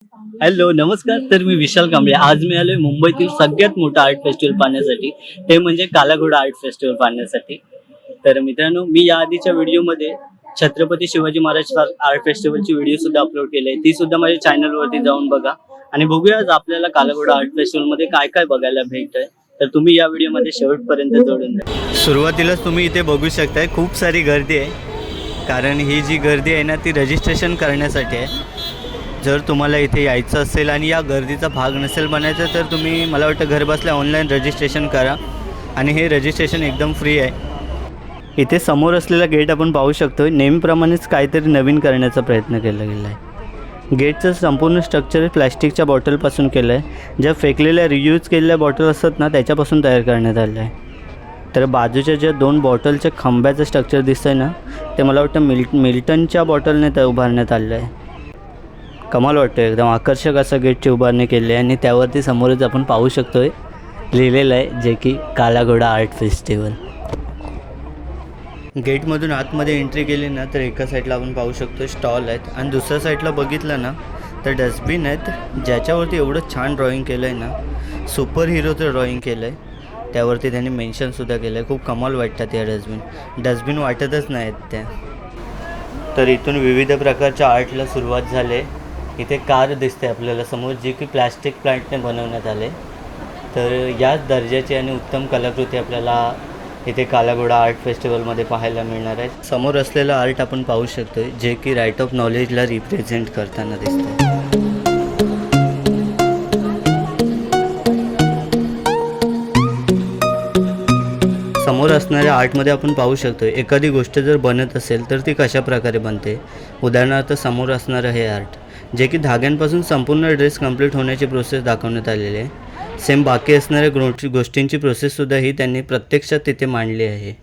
Hello नमस्कार. तर मी विशाल कांबळे. आज मी आलोय मुंबईतील सगळ्यात मोठा आर्ट फेस्टिवल पाहण्यासाठी. ते म्हणजे कालाघोडा आर्ट फेस्टिवल पाहण्यासाठी. तर मित्रांनो, मी या आधीच्या व्हिडिओमध्ये छत्रपती शिवाजी महाराज आर्ट फेस्टिवलची व्हिडिओ सुद्धा अपलोड केली आहे. ती सुद्धा माझ्या चॅनलवरती जाऊन बघा. आणि बघूया आज आपल्याला कालाघोडा आर्ट फेस्टिवलमध्ये काय काय बघायला भेटतंय. तर तुम्ही या व्हिडिओमध्ये शेवटपर्यंत जोडून द्या. सुरुवातीलाच तुम्ही इथे बघू शकताय खूप सारी गर्दी आहे. कारण ही जी गर्दी आहे ना, ती रजिस्ट्रेशन करण्यासाठी आहे. जर तुम्हाला इथे यायचं असेल आणि या गर्दीचा भाग नसेल बनायचा, तर तुम्ही मला वाटतं घरबसल्या ऑनलाईन रजिस्ट्रेशन करा. आणि हे रजिस्ट्रेशन एकदम फ्री आहे. इथे समोर असलेला गेट आपण पाहू शकतो. नेहमीप्रमाणेच काहीतरी नवीन करण्याचा प्रयत्न केला गेला आहे. गेटचं संपूर्ण स्ट्रक्चर प्लॅस्टिकच्या बॉटलपासून केलं आहे. ज्या फेकलेल्या रियूज केलेल्या बॉटल असतात ना, त्याच्यापासून तयार करण्यात आलं आहे. तर बाजूच्या ज्या दोन बॉटलच्या खांब्याचं स्ट्रक्चर दिसतं आहे ना, ते मला वाटतं मिल्टनच्या बॉटलने ते उभारण्यात आलं आहे. कमाल वाटतं, एकदम आकर्षक असं गेटची उभारणी केली आहे. आणि त्यावरती समोरच आपण पाहू शकतो आहे लिहिलेलं आहे, जे की कालाघोडा आर्ट फेस्टिवल. गेटमधून आतमध्ये एंट्री केली ना, तर एका साईडला आपण पाहू शकतो स्टॉल आहेत. आणि दुसऱ्या साईडला बघितलं ना, तर डस्टबिन आहेत, ज्याच्यावरती एवढं छान ड्रॉइंग केलं आहे ना. सुपर हिरोचं ड्रॉइंग केलं आहे. त्यावरती त्यांनी मेन्शनसुद्धा केलं आहे. खूप कमाल वाटतात या डस्टबिन वाटतच नाहीत त्या. तर इथून विविध प्रकारच्या आर्टला सुरुवात झाली आहे. इथे कार दिसते आपल्याला समोर, जी की प्लॅस्टिक प्लांटने बनवण्यात आले. तर याच दर्जाची आणि उत्तम कलाकृती आपल्याला इथे कालाघोडा आर्ट फेस्टिवलमध्ये पाहायला मिळणार आहे. समोर असलेलं आर्ट आपण पाहू शकतो, जे की राईट ऑफ नॉलेजला रिप्रेझेंट करताना दिसतं. समोर असणाऱ्या आर्टमध्ये आपण पाहू शकतो, एखादी गोष्ट जर बनत असेल तर ती कशा प्रकारे बनते. उदाहरणार्थ समोर असणारं हे आर्ट, जे की धाग्यांपासून संपूर्ण ड्रेस कंप्लीट होण्याची प्रोसेस दाखवण्यात आलेली आहे. सेम बाकी असणाऱ्या गोष्टींची प्रोसेससुद्धा ही त्यांनी प्रत्यक्षात तिथे मांडली आहे.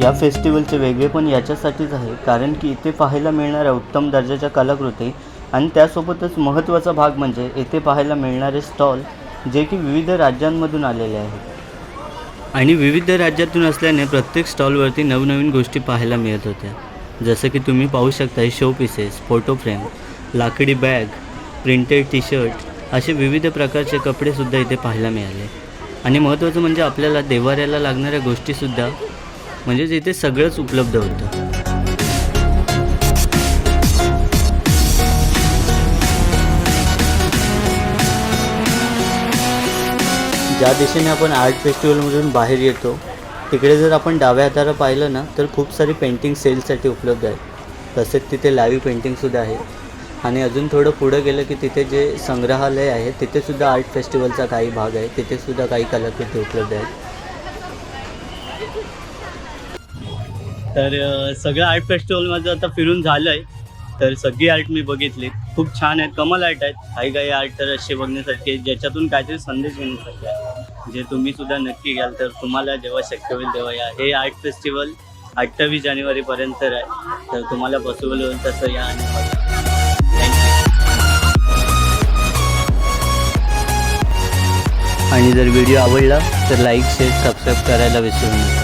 या फेस्टिवलचे वेगळे पण याच्यासाठीच आहे, कारण की इथे पाहायला मिळणाऱ्या उत्तम दर्जाच्या कलाकृती आणि त्यासोबतच महत्त्वाचा भाग म्हणजे येथे पाहायला मिळणारे स्टॉल, जे की विविध राज्यांमधून आलेले आहेत. आणि विविध राज्यातून असल्याने प्रत्येक स्टॉलवरती नवनवीन गोष्टी पाहायला मिळत होत्या. जसं की तुम्ही पाहू शकता, शो पीसेस, फोटो फ्रेम, लाकडी बॅग, प्रिंटेड टी शर्ट असे विविध प्रकारचे कपडेसुद्धा इथे पाहायला मिळाले. आणि महत्त्वाचं म्हणजे आपल्याला देवाऱ्याला लागणाऱ्या गोष्टीसुद्धा, म्हणजेच इथे सगळंच उपलब्ध होतं. ज्या दिशेने आपण आर्ट फेस्टिवलमधून बाहेर येतो तिकडे जर आपण डाव्या हाताला पाहिलं ना तर खूप सारी पेंटिंग सेलसाठी उपलब्ध आहेत. तसेच तिथे लाईव्ह पेंटिंगसुद्धा आहे. आणि अजून थोडं पुढं गेलं की तिथे जे संग्रहालय आहे तिथेसुद्धा आर्ट फेस्टिवलचा काही भाग आहे. तिथेसुद्धा काही कलाकृती उपलब्ध आहेत. तर सगळं आर्ट फेस्टिवल माझं आता फिरून झालं आहे. तर सगळी आर्ट मी बघितली, खूप छान आहेत, कमाल आर्ट आहेत. काही काही आर्ट तर असे बघण्यासारखे ज्याच्यातून काहीतरी संदेश घेण्यासारखे आहे, जे तुम्ही सुद्धा नक्की घ्याल. तर तुम्हाला जेव्हा शक्य होईल तेव्हा या. हे आर्ट फेस्टिवल 28 जानेवारीपर्यंत आहे. तर तुम्हाला पॉसिबल होईल तसं या आणि बघा. आणि जर व्हिडिओ आवडला तर लाईक शेअर सबस्क्राईब करायला विसरू नका.